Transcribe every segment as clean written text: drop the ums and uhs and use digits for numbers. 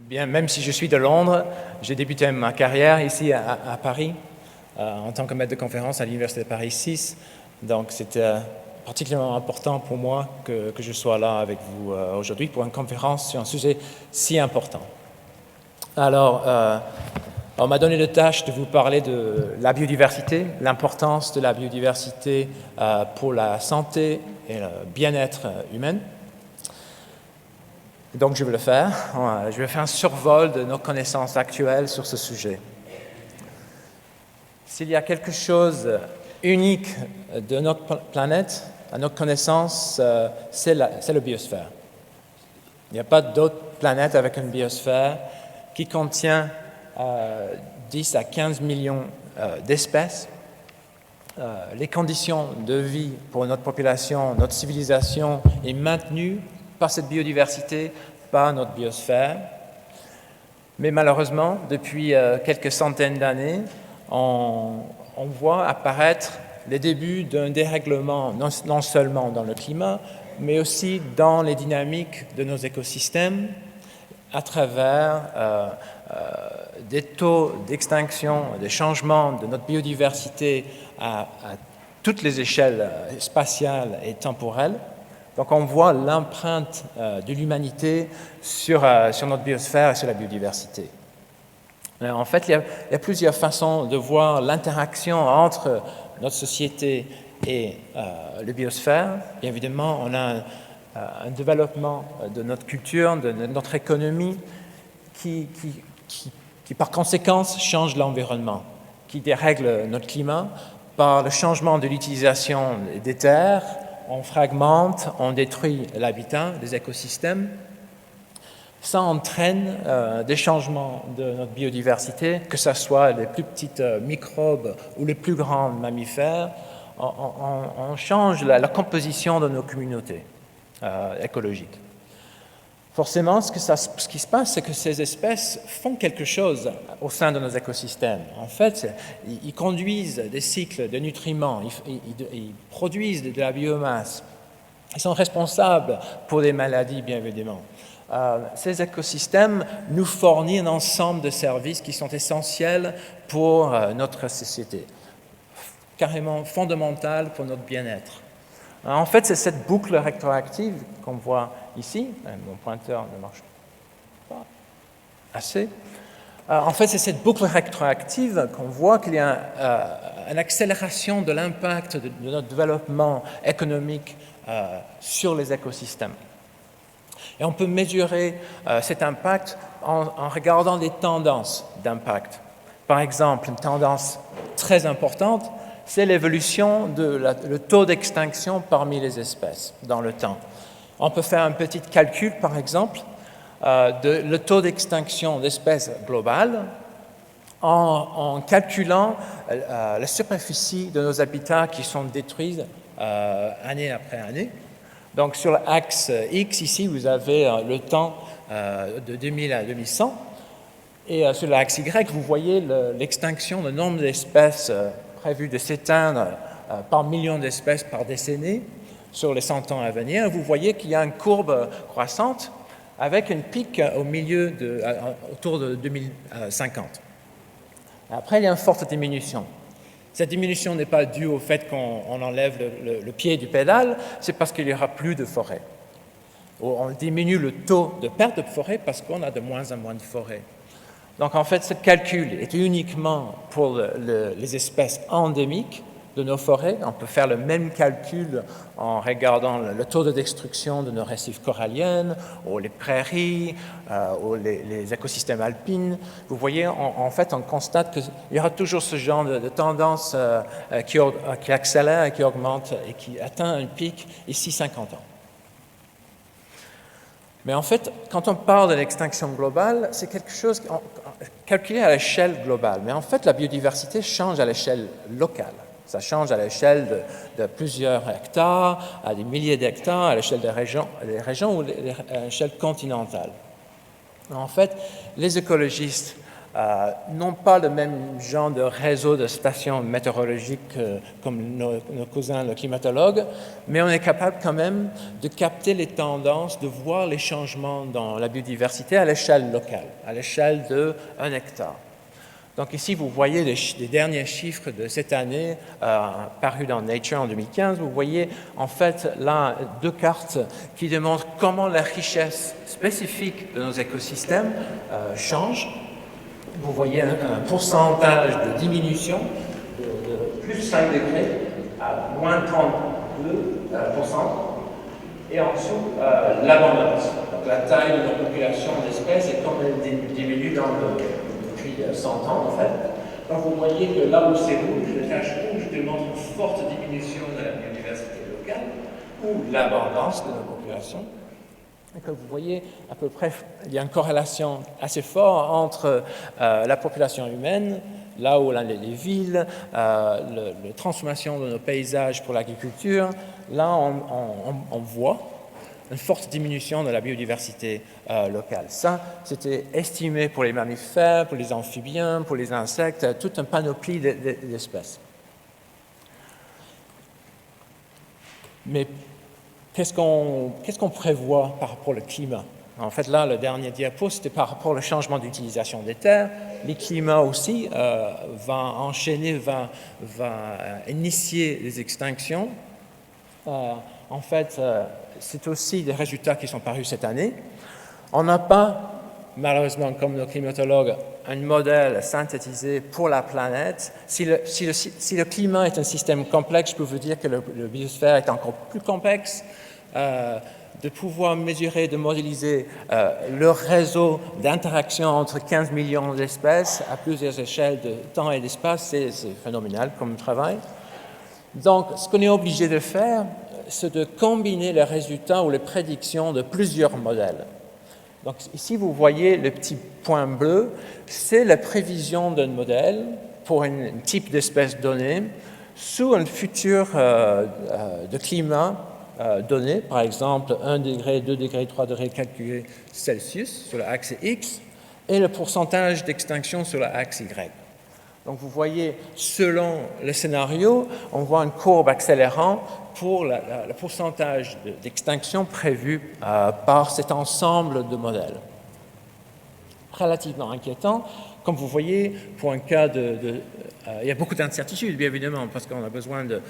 Bien, même si je suis de Londres, j'ai débuté ma carrière ici à Paris en tant que maître de conférence à l'Université de Paris 6. Donc c'était particulièrement important pour moi que je sois là avec vous aujourd'hui pour une conférence sur un sujet si important. Alors, on m'a donné la tâche de vous parler de la biodiversité, l'importance de la biodiversité pour la santé et le bien-être humain. Donc je vais le faire. Je vais faire un survol de nos connaissances actuelles sur ce sujet. S'il y a quelque chose unique de notre planète, à notre connaissance, c'est la biosphère. Il n'y a pas d'autre planète avec une biosphère qui contient 10 à 15 millions d'espèces. Les conditions de vie pour notre population, notre civilisation est maintenue par cette biodiversité, par notre biosphère. Mais malheureusement, depuis quelques centaines d'années, on voit apparaître les débuts d'un dérèglement, non seulement dans le climat, mais aussi dans les dynamiques de nos écosystèmes, à travers des taux d'extinction, des changements de notre biodiversité à toutes les échelles spatiales et temporelles. Donc on voit l'empreinte de l'humanité sur notre biosphère et sur la biodiversité. En fait, il y a plusieurs façons de voir l'interaction entre notre société et la biosphère. Bien évidemment, on a un développement de notre culture, de notre économie qui par conséquence change l'environnement, qui dérègle notre climat par le changement de l'utilisation des terres. On fragmente, on détruit l'habitat, les écosystèmes. Ça entraîne des changements de notre biodiversité, que ce soit les plus petites microbes ou les plus grands mammifères. On change la composition de nos communautés écologiques. Forcément, ce qui se passe, c'est que ces espèces font quelque chose au sein de nos écosystèmes. En fait, ils conduisent des cycles de nutriments, ils produisent de la biomasse. Ils sont responsables pour des maladies, bien évidemment. Ces écosystèmes nous fournissent un ensemble de services qui sont essentiels pour notre société, carrément fondamentaux pour notre bien-être. En fait, c'est cette boucle rétroactive qu'on voit ici. Mon pointeur ne marche pas assez. En fait, c'est cette boucle rétroactive qu'on voit qu'il y a une accélération de l'impact de notre développement économique sur les écosystèmes. Et on peut mesurer cet impact en regardant les tendances d'impact. Par exemple, une tendance très importante, c'est l'évolution le taux d'extinction parmi les espèces dans le temps. On peut faire un petit calcul, par exemple, le taux d'extinction d'espèces globales en calculant la superficie de nos habitats qui sont détruits année après année. Donc sur l'axe X, ici, vous avez le temps de 2000 à 2100. Et sur l'axe Y, vous voyez l'extinction, le nombre d'espèces prévu de s'éteindre par millions d'espèces par décennie sur les 100 ans à venir. Vous voyez qu'il y a une courbe croissante avec une pic au milieu autour de 2050. Après, il y a une forte diminution. Cette diminution n'est pas due au fait qu'on enlève le pied du pédale, c'est parce qu'il n'y aura plus de forêt. On diminue le taux de perte de forêt parce qu'on a de moins en moins de forêt. Donc en fait, ce calcul est uniquement pour les espèces endémiques de nos forêts. On peut faire le même calcul en regardant le taux de destruction de nos récifs coralliens, ou les prairies, ou les écosystèmes alpines. Vous voyez, en fait, on constate qu'il y aura toujours ce genre de tendance qui accélère et qui augmente et qui atteint un pic ici 50 ans. Mais en fait, quand on parle de l'extinction globale, c'est quelque chose calculé à l'échelle globale. Mais en fait, la biodiversité change à l'échelle locale. Ça change à l'échelle de plusieurs hectares, à des milliers d'hectares, à l'échelle des régions ou à l'échelle continentale. En fait, les écologistes non pas le même genre de réseau de stations météorologiques comme nos cousins les climatologues, mais on est capable quand même de capter les tendances, de voir les changements dans la biodiversité à l'échelle locale, à l'échelle d'1 hectare. Donc ici, vous voyez les derniers chiffres de cette année parus dans Nature en 2015. Vous voyez en fait là 2 cartes qui démontrent comment la richesse spécifique de nos écosystèmes change. Vous voyez un pourcentage de diminution de plus 5 degrés à moins 32%. Et en dessous, l'abondance. Donc la taille de la population d'espèces et comment elle diminue depuis 100 ans en fait. Donc vous voyez que là où c'est rouge, les taches rouges démontrent une forte diminution de la biodiversité locale ou l'abondance de la population. Et que vous voyez à peu près, il y a une corrélation assez forte entre la population humaine, là où les villes, la transformation de nos paysages pour l'agriculture, là on voit une forte diminution de la biodiversité locale. Ça, c'était estimé pour les mammifères, pour les amphibiens, pour les insectes, toute une panoplie d'espèces. Mais qu'est-ce qu'on prévoit par rapport au climat? En fait, là, le dernier diapo, c'était par rapport au changement d'utilisation des terres. Les climats aussi va enchaîner, va initier les extinctions. En fait, c'est aussi des résultats qui sont parus cette année. On n'a pas, malheureusement, comme nos climatologues, un modèle synthétisé pour la planète. Si le climat est un système complexe, je peux vous dire que le biosphère est encore plus complexe. De pouvoir mesurer, de modéliser le réseau d'interaction entre 15 millions d'espèces à plusieurs échelles de temps et d'espace, c'est phénoménal comme travail. Donc, ce qu'on est obligé de faire, c'est de combiner les résultats ou les prédictions de plusieurs modèles. Donc, ici, vous voyez le petit point bleu, c'est la prévision d'un modèle pour un type d'espèce donnée sous un futur de climat donné, par exemple 1 degré, 2 degrés, 3 degrés calculés Celsius sur l'axe X et le pourcentage d'extinction sur l'axe Y. Donc vous voyez, selon le scénario, on voit une courbe accélérant pour le pourcentage d'extinction prévu par cet ensemble de modèles. Relativement inquiétant. Comme vous voyez, pour un cas il y a beaucoup d'incertitudes, bien évidemment, parce qu'on a besoin de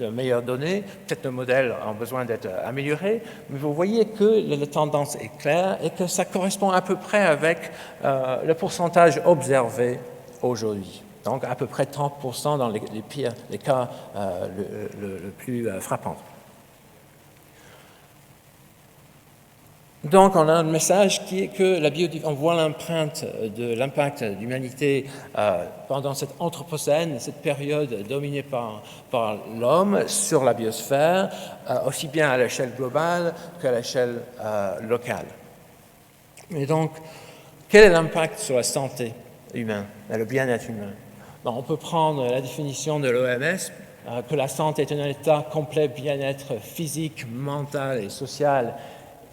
meilleures données. Peut-être nos modèles ont besoin d'être améliorés, mais vous voyez que la tendance est claire et que ça correspond à peu près avec le pourcentage observé aujourd'hui. Donc à peu près 30% dans les cas le plus frappants. Donc, on a un message qui est que on voit l'empreinte de l'impact de l'humanité pendant cette anthropocène, cette période dominée par l'homme sur la biosphère, aussi bien à l'échelle globale qu'à l'échelle locale. Et donc, quel est l'impact sur la santé humaine et le bien-être humain? Bon, on peut prendre la définition de l'OMS, que la santé est un état complet bien-être physique, mental et social,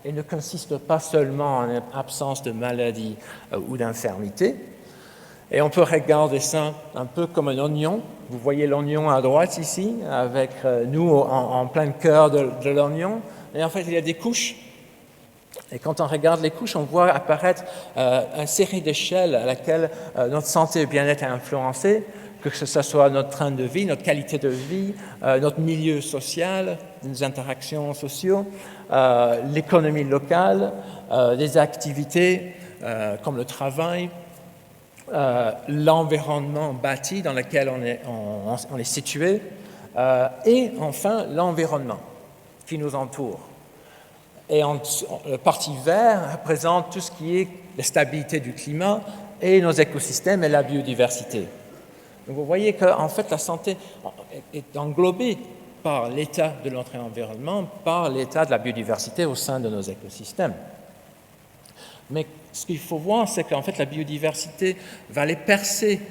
et ne consiste pas seulement en absence de maladie ou d'infirmité. Et on peut regarder ça un peu comme un oignon. Vous voyez l'oignon à droite ici, avec nous en plein cœur de l'oignon. Et en fait, il y a des couches. Et quand on regarde les couches, on voit apparaître une série d'échelles à laquelle notre santé et bien-être est influencée, que ce soit notre train de vie, notre qualité de vie, notre milieu social, nos interactions sociales, l'économie locale, les activités comme le travail, l'environnement bâti dans lequel on est situé, et enfin l'environnement qui nous entoure. Et la partie verte représente tout ce qui est la stabilité du climat et nos écosystèmes et la biodiversité. Donc vous voyez qu'en fait la santé est englobée par l'état de notre environnement, par l'état de la biodiversité au sein de nos écosystèmes. Mais ce qu'il faut voir, c'est qu'en fait la biodiversité va aller percer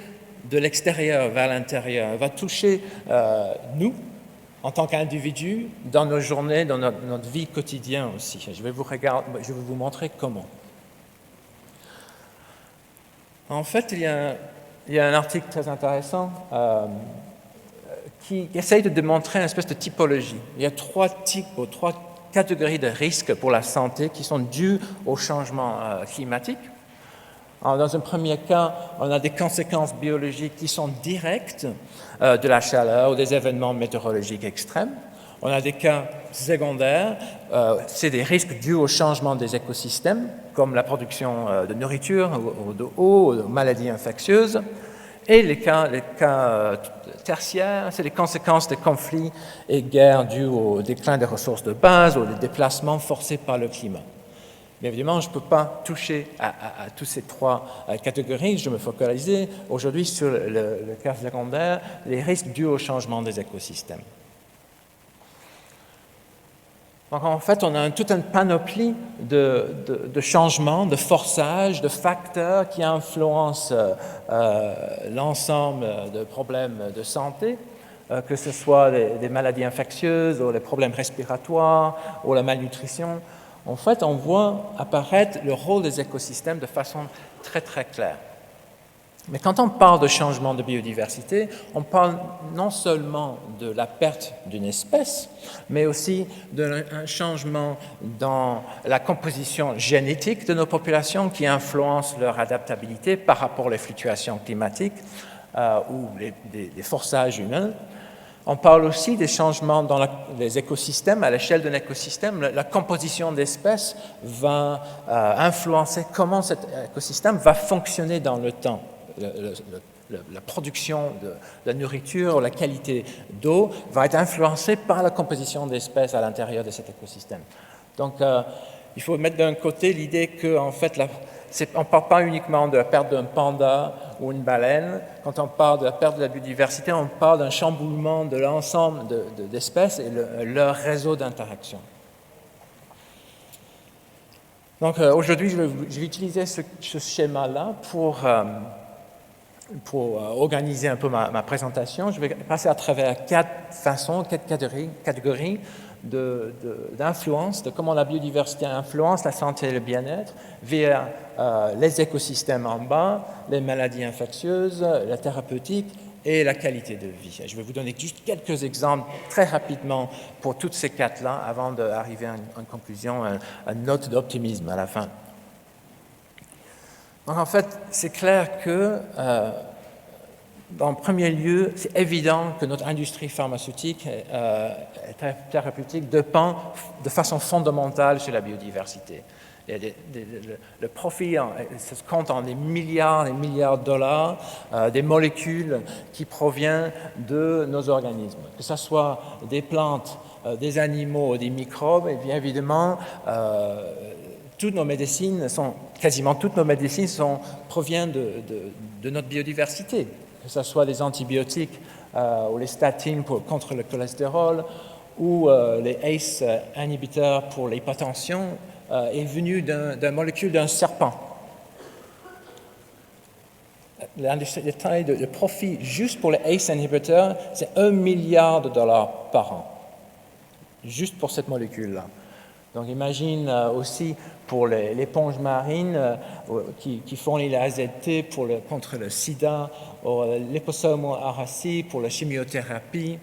de l'extérieur vers l'intérieur, va toucher nous, en tant qu'individus, dans nos journées, dans notre vie quotidienne aussi. Je vais vous montrer comment. En fait, il y a un article très intéressant qui essaye de démontrer une espèce de typologie. Il y a trois types ou trois catégories de risques pour la santé qui sont dus au changement climatique. Alors, dans un premier cas, on a des conséquences biologiques qui sont directes de la chaleur ou des événements météorologiques extrêmes. On a des cas secondaires, c'est des risques dus au changement des écosystèmes, comme la production de nourriture ou d'eau, ou de maladies infectieuses. Et les cas tertiaires, c'est les conséquences des conflits et guerres dus au déclin des ressources de base ou des déplacements forcés par le climat. Mais évidemment, je ne peux pas toucher à toutes ces trois catégories. Je vais me focaliser aujourd'hui sur le cas secondaire, les risques dus au changement des écosystèmes. Donc en fait, on a toute une panoplie de changements, de forçages, de facteurs qui influencent l'ensemble de problèmes de santé, que ce soit des maladies infectieuses ou les problèmes respiratoires ou la malnutrition. En fait, on voit apparaître le rôle des écosystèmes de façon très très claire. Mais quand on parle de changement de biodiversité, on parle non seulement de la perte d'une espèce, mais aussi d'un changement dans la composition génétique de nos populations qui influence leur adaptabilité par rapport aux fluctuations climatiques ou des forçages humains. On parle aussi des changements dans les écosystèmes. À l'échelle d'un écosystème, la composition d'espèces va influencer comment cet écosystème va fonctionner dans le temps. La production de la nourriture ou la qualité d'eau va être influencée par la composition d'espèces à l'intérieur de cet écosystème. Donc, il faut mettre d'un côté l'idée qu'en fait, on ne parle pas uniquement de la perte d'un panda ou une baleine. Quand on parle de la perte de la biodiversité, on parle d'un chamboulement de l'ensemble d'espèces et leur réseau d'interaction. Donc, aujourd'hui, je vais utiliser ce schéma-là pour organiser un peu ma présentation. Je vais passer à travers quatre catégories d'influence, de comment la biodiversité influence la santé et le bien-être via les écosystèmes en bas, les maladies infectieuses, la thérapeutique et la qualité de vie. Je vais vous donner juste quelques exemples très rapidement pour toutes ces quatre-là avant d'arriver à une conclusion, une note d'optimisme à la fin. Donc en fait, c'est clair que en premier lieu, c'est évident que notre industrie pharmaceutique et thérapeutique dépend de façon fondamentale sur la biodiversité. Le profit, ça se compte en des milliards et milliards de dollars, des molécules qui proviennent de nos organismes, que ce soit des plantes, des animaux, des microbes, et bien évidemment, quasiment toutes nos médecines proviennent de notre biodiversité, que ce soit les antibiotiques ou les statines contre le cholestérol ou les ACE inhibiteurs pour l'hypertension est venu d'une molécule d'un serpent. La taille de profit juste pour les ACE inhibiteurs, c'est $1 milliard par an, juste pour cette molécule-là. Donc imagine aussi pour l'éponge marine qui fournit la AZT contre le sida, ou l'éposome aracie pour la chimiothérapie,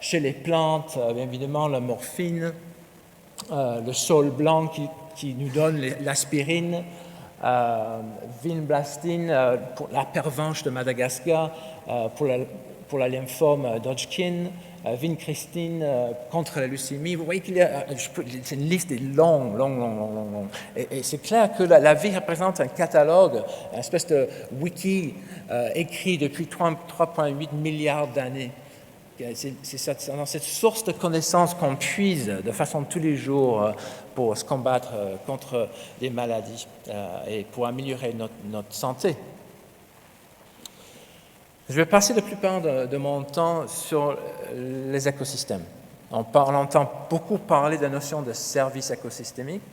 chez les plantes, bien évidemment la morphine, le saule blanc qui nous donne l'aspirine, vinblastine pour la pervenche de Madagascar, pour la lymphome d'Hodgkin, vincristine contre la leucémie. Vous voyez c'est une liste longue. Et c'est clair que la vie représente un catalogue, une espèce de wiki écrit depuis 3,8 milliards d'années. C'est dans cette source de connaissances qu'on puise de façon tous les jours pour se combattre contre les maladies et pour améliorer notre santé. Je vais passer la plupart de mon temps sur les écosystèmes. On entend beaucoup parler de la notion de service écosystémique.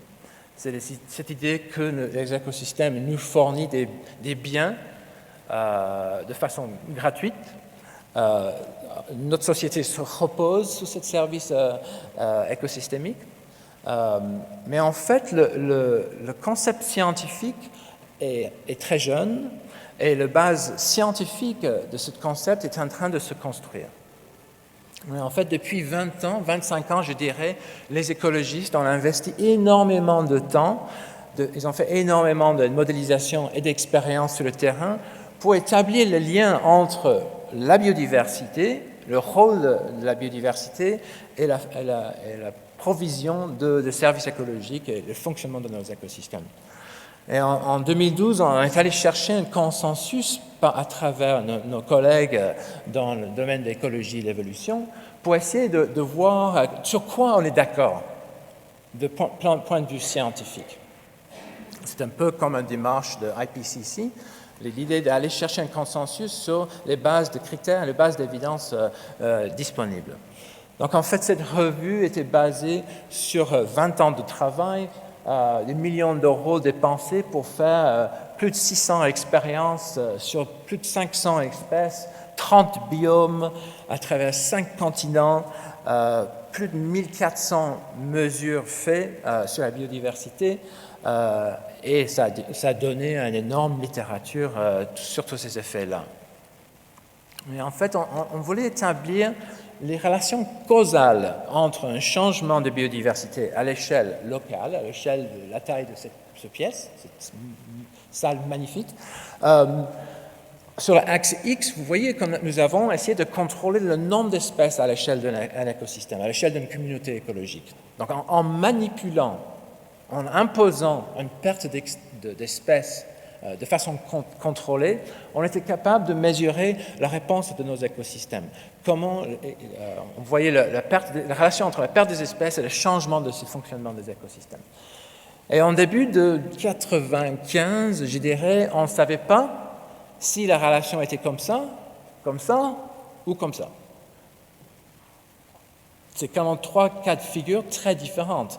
C'est cette idée que les écosystèmes nous fournissent des biens de façon gratuite. Notre société se repose sur ce service écosystémique. Mais en fait, le concept scientifique est très jeune et la base scientifique de ce concept est en train de se construire. Mais en fait, depuis 20 ans, 25 ans, je dirais, les écologistes ont investi énormément de temps, ils ont fait énormément de modélisation et d'expérience sur le terrain pour établir le lien entre la biodiversité, le rôle de la biodiversité et la provision de services écologiques et le fonctionnement de nos écosystèmes. Et en 2012, on est allé chercher un consensus à travers nos collègues dans le domaine de l'écologie et de l'évolution pour essayer de voir sur quoi on est d'accord de point de vue scientifique. C'est un peu comme une démarche de IPCC, l'idée d'aller chercher un consensus sur les bases de critères, les bases d'évidence disponibles. Donc en fait, cette revue était basée sur 20 ans de travail, des millions d'euros dépensés pour faire plus de 600 expériences sur plus de 500 espèces, 30 biomes à travers 5 continents, plus de 1400 mesures faites sur la biodiversité et ça a donné une énorme littérature sur tous ces effets-là. Mais en fait, on voulait établir les relations causales entre un changement de biodiversité à l'échelle locale, à l'échelle de la taille de cette pièce, cette salle magnifique. Sur l'axe X, vous voyez que nous avons essayé de contrôler le nombre d'espèces à l'échelle d'un écosystème, à l'échelle d'une communauté écologique. Donc en manipulant, en imposant une perte d'espèces de façon contrôlée, on était capable de mesurer la réponse de nos écosystèmes. Comment on voyait la relation entre la perte des espèces et le changement de ce fonctionnement des écosystèmes. Et en début de 1995, je dirais, on ne savait pas si la relation était comme ça ou comme ça. C'est quand même 3 cas de figure très différentes.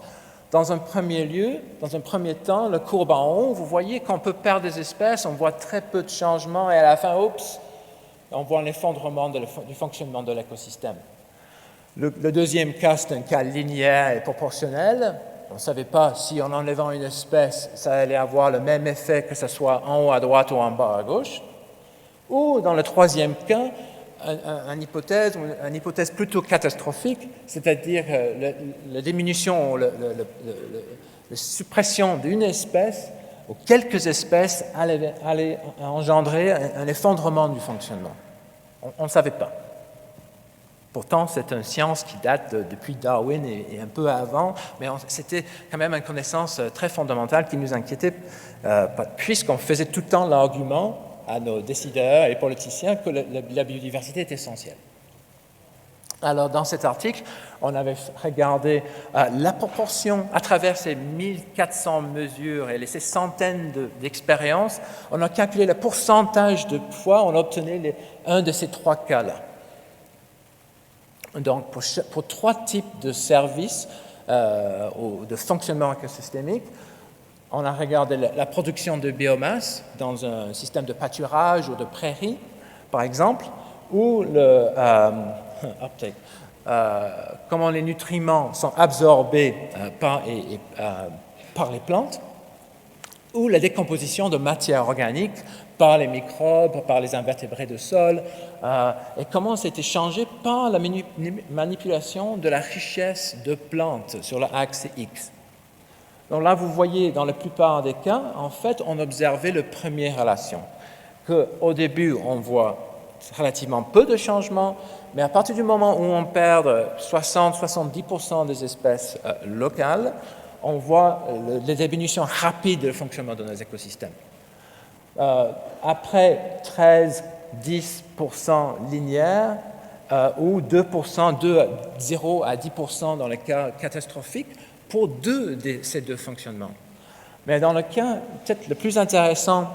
Dans un premier lieu, dans un premier temps, la courbe en haut, vous voyez qu'on peut perdre des espèces, on voit très peu de changements et à la fin, on voit l'effondrement du fonctionnement de l'écosystème. Le deuxième cas, c'est un cas linéaire et proportionnel. On ne savait pas si en enlevant une espèce, ça allait avoir le même effet que ce soit en haut à droite ou en bas à gauche. Ou dans le troisième cas, une hypothèse plutôt catastrophique, c'est-à-dire la diminution, la suppression d'une espèce ou quelques espèces allait engendrer un effondrement du fonctionnement. On ne savait pas. Pourtant, c'est une science qui date depuis Darwin et un peu avant, mais c'était quand même une connaissance très fondamentale qui nous inquiétait, puisqu'on faisait tout le temps l'argument à nos décideurs et politiciens que la biodiversité est essentielle. Alors, dans cet article, on avait regardé la proportion à travers ces 1400 mesures et ces centaines d'expériences. On a calculé le pourcentage de fois on obtenait un de ces 3 cas-là. Donc, pour 3 types de services de fonctionnement écosystémique, on a regardé la production de biomasse dans un système de pâturage ou de prairie, par exemple, ou comment les nutriments sont absorbés par les plantes, ou la décomposition de matière organique par les microbes, par les invertébrés de sol, et comment c'était changé par la manipulation de la richesse de plantes sur l'axe X. Donc là, vous voyez, dans la plupart des cas, en fait, on observait la première relation, qu'au début, on voit relativement peu de changements, mais à partir du moment où on perd 60-70% des espèces locales, on voit les diminutions rapides du fonctionnement de nos écosystèmes. Après 13-10% linéaires ou 2%, 0 à 10% dans les cas catastrophiques, pour ces deux fonctionnements. Mais dans le cas peut-être le plus intéressant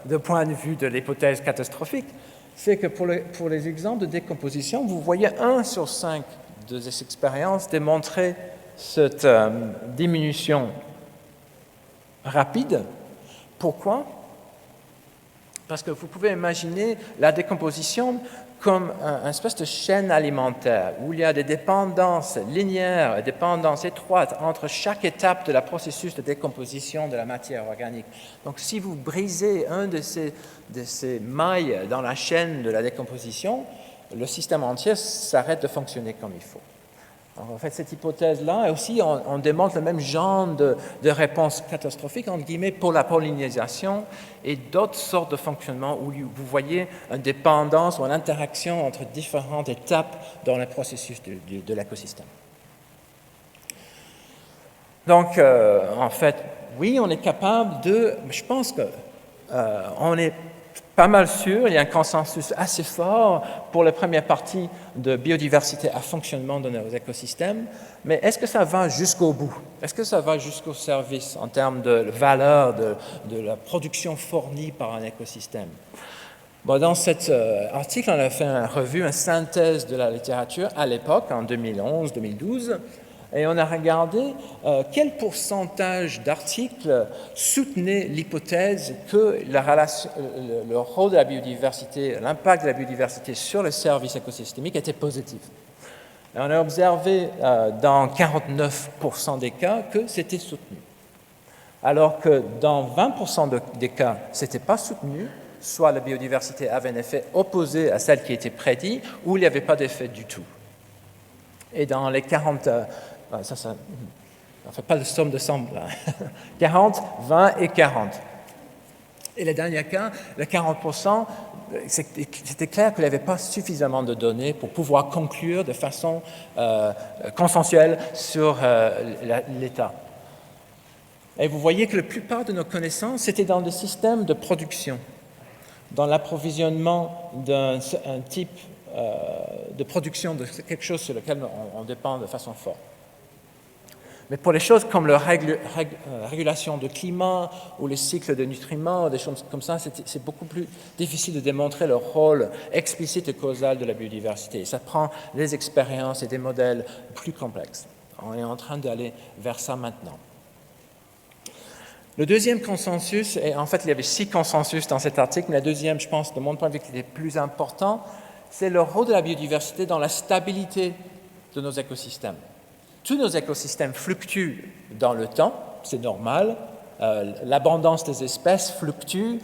du point de vue de l'hypothèse catastrophique, c'est que pour les exemples de décomposition, vous voyez 1 sur 5 de ces expériences démontrer cette diminution rapide. Pourquoi? Parce que vous pouvez imaginer la décomposition comme une espèce de chaîne alimentaire où il y a des dépendances linéaires, des dépendances étroites entre chaque étape de la processus de décomposition de la matière organique. Donc si vous brisez un de ces mailles dans la chaîne de la décomposition, le système entier s'arrête de fonctionner comme il faut. Alors, en fait, cette hypothèse-là, et aussi, on démontre le même genre de réponse catastrophique, entre guillemets, pour la pollinisation et d'autres sortes de fonctionnements où vous voyez une dépendance ou une interaction entre différentes étapes dans le processus de l'écosystème. Donc, en fait, oui, on est capable je pense qu'on est pas mal sûr, il y a un consensus assez fort pour la première partie de biodiversité à fonctionnement de nos écosystèmes, mais est-ce que ça va jusqu'au bout? Est-ce que ça va jusqu'au service en termes de valeur de la production fournie par un écosystème? Bon, dans cet article, on a fait une synthèse de la littérature à l'époque, en 2011-2012, et on a regardé quel pourcentage d'articles soutenaient l'hypothèse que le rôle de la biodiversité, l'impact de la biodiversité sur le service écosystémique était positif. Et on a observé dans 49% des cas que c'était soutenu. Alors que dans 20% des cas, ce n'était pas soutenu, soit la biodiversité avait un effet opposé à celle qui était prédite, ou il n'y avait pas d'effet du tout. Et dans les 40... on ne fait pas de somme de somme, 40, 20 et 40. Et le dernier cas, le 40%, c'était clair qu'il n'y avait pas suffisamment de données pour pouvoir conclure de façon consensuelle sur l'état. Et vous voyez que la plupart de nos connaissances, c'était dans des systèmes de production, dans l'approvisionnement d'un type de production de quelque chose sur lequel on dépend de façon forte. Mais pour les choses comme la régulation du climat ou les cycles de nutriments, des choses comme ça, c'est beaucoup plus difficile de démontrer le rôle explicite et causal de la biodiversité. Ça prend des expériences et des modèles plus complexes. On est en train d'aller vers ça maintenant. Le deuxième consensus, et en fait il y avait 6 consensus dans cet article, mais le deuxième, je pense, de mon point de vue, qui est le plus important, c'est le rôle de la biodiversité dans la stabilité de nos écosystèmes. Tous nos écosystèmes fluctuent dans le temps, c'est normal. L'abondance des espèces fluctue,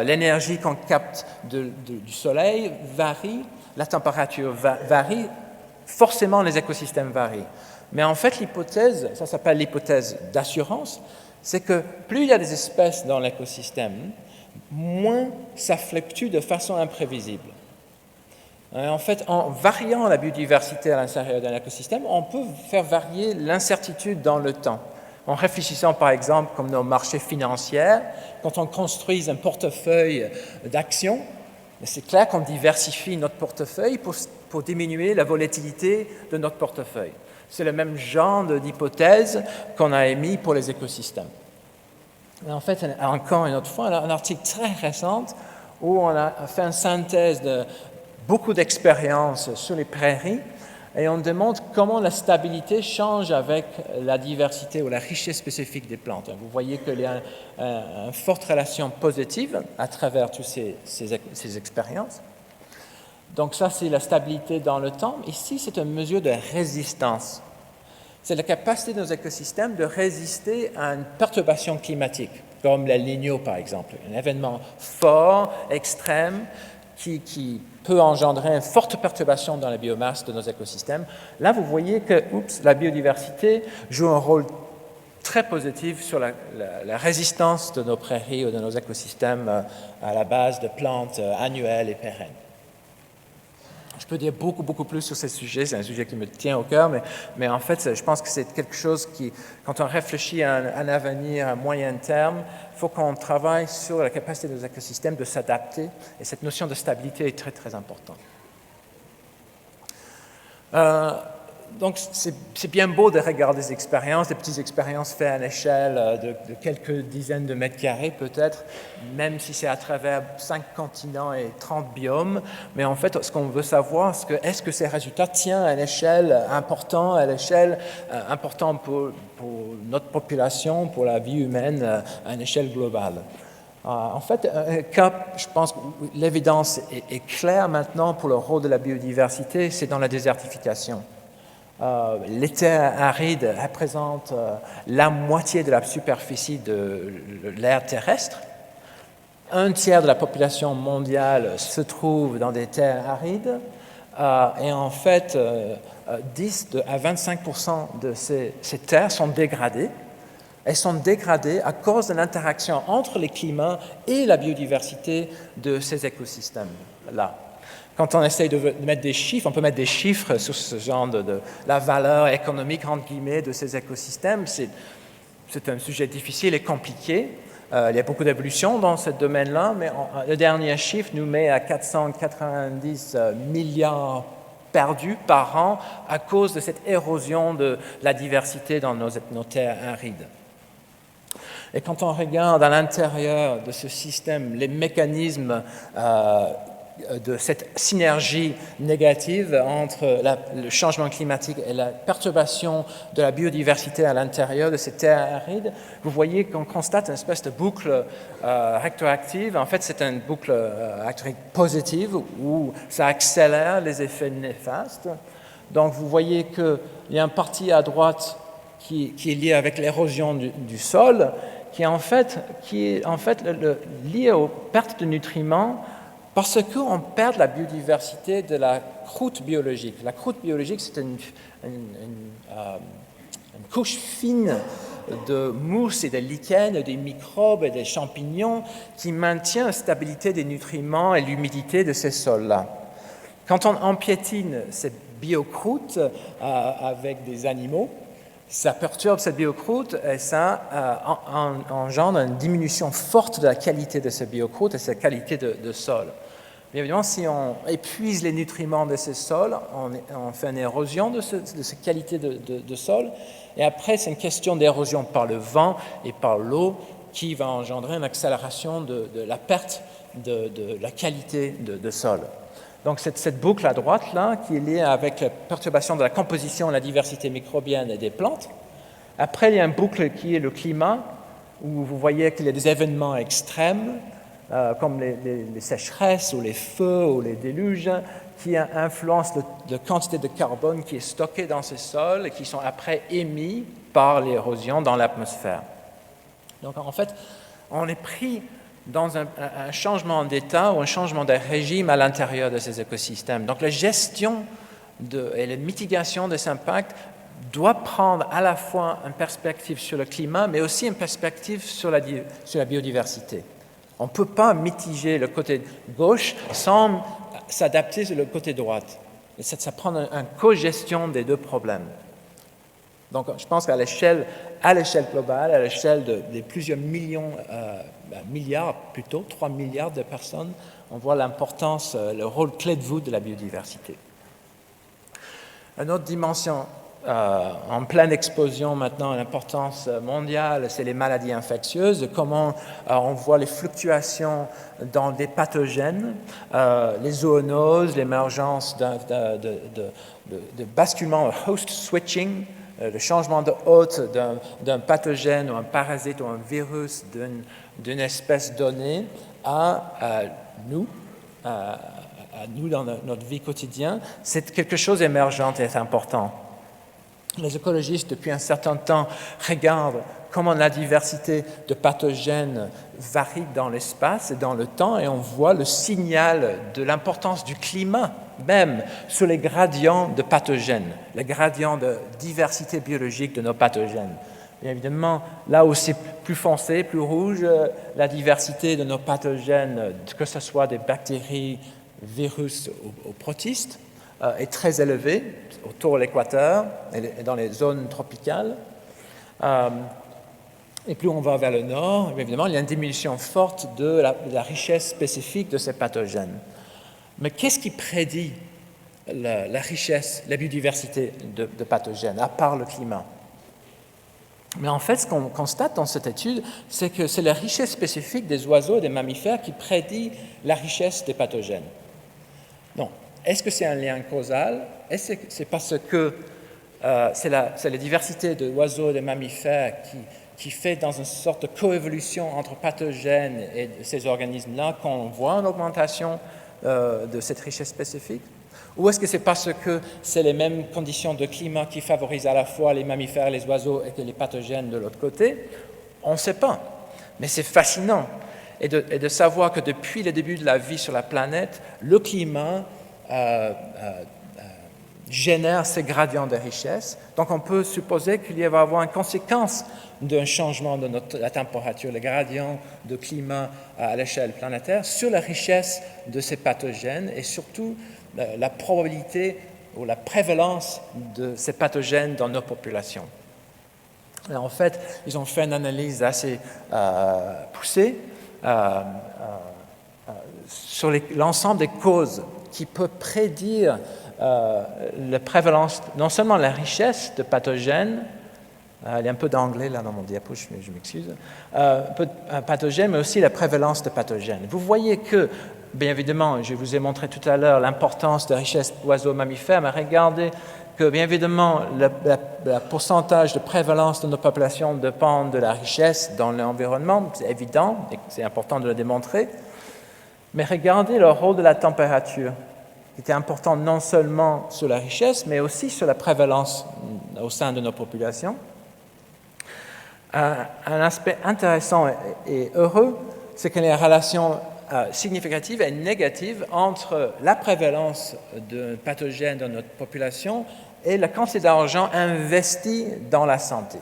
l'énergie qu'on capte du soleil varie, la température varie, forcément les écosystèmes varient. Mais en fait, l'hypothèse, ça s'appelle l'hypothèse d'assurance, c'est que plus il y a des espèces dans l'écosystème, moins ça fluctue de façon imprévisible. En fait, en variant la biodiversité à l'intérieur d'un écosystème, on peut faire varier l'incertitude dans le temps. En réfléchissant par exemple comme nos marchés financiers, quand on construit un portefeuille d'actions, c'est clair qu'on diversifie notre portefeuille pour diminuer la volatilité de notre portefeuille. C'est le même genre d'hypothèse qu'on a émis pour les écosystèmes. Et en fait, encore une autre fois, un article très récent où on a fait une synthèse de beaucoup d'expériences sur les prairies et on démontre comment la stabilité change avec la diversité ou la richesse spécifique des plantes. Vous voyez qu'il y a une forte relation positive à travers toutes ces expériences. Donc ça, c'est la stabilité dans le temps. Ici, c'est une mesure de résistance. C'est la capacité de nos écosystèmes de résister à une perturbation climatique, comme la Niño par exemple, un événement fort, extrême, qui peut engendrer une forte perturbation dans la biomasse de nos écosystèmes. Là, vous voyez que la biodiversité joue un rôle très positif sur la résistance de nos prairies ou de nos écosystèmes à la base de plantes annuelles et pérennes. Je peux dire beaucoup plus sur ces sujets, c'est un sujet qui me tient au cœur, mais en fait, je pense que c'est quelque chose qui, quand on réfléchit à un avenir à moyen terme, il faut qu'on travaille sur la capacité de nos écosystèmes de s'adapter, et cette notion de stabilité est très importante. Donc, c'est bien beau de regarder des expériences, des petites expériences faites à l'échelle de quelques dizaines de mètres carrés peut-être, même si c'est à travers 5 continents et 30 biomes. Mais en fait, ce qu'on veut savoir, c'est est-ce que ces résultats tiennent à une échelle importante, pour notre population, pour la vie humaine, à une échelle globale. En fait, je pense que l'évidence est claire maintenant pour le rôle de la biodiversité, c'est dans la désertification. Les terres arides représentent la moitié de la superficie de l'air terrestre. Un tiers de la population mondiale se trouve dans des terres arides. Et en fait, 10 à 25% de ces terres sont dégradées. Elles sont dégradées à cause de l'interaction entre les climats et la biodiversité de ces écosystèmes-là. Quand on essaye de mettre des chiffres, on peut mettre des chiffres sur ce genre de la valeur économique, entre guillemets, de ces écosystèmes. C'est un sujet difficile et compliqué. Il y a beaucoup d'évolution dans ce domaine-là, mais le dernier chiffre nous met à 490 milliards perdus par an à cause de cette érosion de la diversité dans nos terres arides. Et quand on regarde à l'intérieur de ce système les mécanismes de cette synergie négative entre le changement climatique et la perturbation de la biodiversité à l'intérieur de ces terres arides, vous voyez qu'on constate une espèce de boucle rétroactive. En fait, c'est une boucle rétroactive positive où ça accélère les effets néfastes. Donc, vous voyez qu'il y a une partie à droite qui est liée avec l'érosion du sol, qui est en fait liée aux pertes de nutriments parce qu'on perd la biodiversité de la croûte biologique. La croûte biologique, c'est une couche fine de mousse et de lichen, des microbes et des champignons qui maintient la stabilité des nutriments et l'humidité de ces sols-là. Quand on piétine cette biocroûte avec des animaux, ça perturbe cette biocroûte et ça engendre une diminution forte de la qualité de cette biocroûte et de sa qualité de sol. Bien évidemment, si on épuise les nutriments de ces sols, on fait une érosion de cette qualité de sol. Et après, c'est une question d'érosion par le vent et par l'eau qui va engendrer une accélération de la perte de la qualité de sol. Donc, cette boucle à droite, là, qui est liée avec la perturbation de la composition et la diversité microbienne des plantes. Après, il y a une boucle qui est le climat, où vous voyez qu'il y a des événements extrêmes, comme les sécheresses ou les feux ou les déluges, qui influencent la quantité de carbone qui est stocké dans ces sols et qui sont après émis par l'érosion dans l'atmosphère. Donc, en fait, on est pris dans un changement d'état ou un changement de régime à l'intérieur de ces écosystèmes. Donc la gestion et la mitigation de ces impacts doit prendre à la fois une perspective sur le climat, mais aussi une perspective sur la biodiversité. On ne peut pas mitiger le côté gauche sans s'adapter sur le côté droite. Et ça prend une co-gestion des deux problèmes. Donc, je pense qu'à l'échelle globale, à l'échelle de plusieurs milliards plutôt, 3 milliards de personnes, on voit l'importance, le rôle clé de voûte de la biodiversité. Une autre dimension en pleine explosion maintenant, l'importance mondiale, c'est les maladies infectieuses, comment on voit les fluctuations dans des pathogènes, les zoonoses, l'émergence de basculement, host switching, le changement de hôte d'un pathogène ou un parasite ou un virus d'une espèce donnée à nous dans notre vie quotidienne, c'est quelque chose d'émergent et important. Les écologistes, depuis un certain temps, regardent comment la diversité de pathogènes varie dans l'espace et dans le temps, et on voit le signal de l'importance du climat même sur les gradients de pathogènes, les gradients de diversité biologique de nos pathogènes. Bien évidemment, là où c'est plus foncé, plus rouge, la diversité de nos pathogènes, que ce soit des bactéries, virus ou protistes, est très élevée autour de l'équateur et dans les zones tropicales. Et plus on va vers le nord, évidemment, il y a une diminution forte de la richesse spécifique de ces pathogènes. Mais qu'est-ce qui prédit la richesse, la biodiversité de pathogènes, à part le climat? Mais en fait, ce qu'on constate dans cette étude, c'est que c'est la richesse spécifique des oiseaux et des mammifères qui prédit la richesse des pathogènes. Donc, est-ce que c'est un lien causal? Est-ce que c'est parce que c'est la diversité d'oiseaux et de mammifères qui fait dans une sorte de coévolution entre pathogènes et ces organismes-là qu'on voit une augmentation de cette richesse spécifique? Ou est-ce que c'est parce que c'est les mêmes conditions de climat qui favorisent à la fois les mammifères et les oiseaux et que les pathogènes de l'autre côté? On ne sait pas. Mais c'est fascinant. Et de savoir que depuis le début de la vie sur la planète, le climat génère ces gradients de richesse. Donc on peut supposer qu'il va y avoir une conséquence d'un changement de la température, le gradient de climat à l'échelle planétaire, sur la richesse de ces pathogènes et surtout la probabilité ou la prévalence de ces pathogènes dans nos populations. Et en fait, ils ont fait une analyse assez poussée sur l'ensemble des causes qui peuvent prédire la prévalence, non seulement la richesse de pathogènes, il y a un peu d'anglais là dans mon diapo, je m'excuse, pathogènes, mais aussi la prévalence de pathogènes. Vous voyez que, bien évidemment, je vous ai montré tout à l'heure l'importance de la richesse d'oiseaux mammifères, mais regardez que, bien évidemment, le pourcentage de prévalence de nos populations dépend de la richesse dans l'environnement, c'est évident, et c'est important de le démontrer, mais regardez le rôle de la température, qui était important non seulement sur la richesse, mais aussi sur la prévalence au sein de nos populations. Un aspect intéressant et heureux, c'est qu'il y a une relation significative et négative entre la prévalence de pathogènes dans notre population et la quantité d'argent investi dans la santé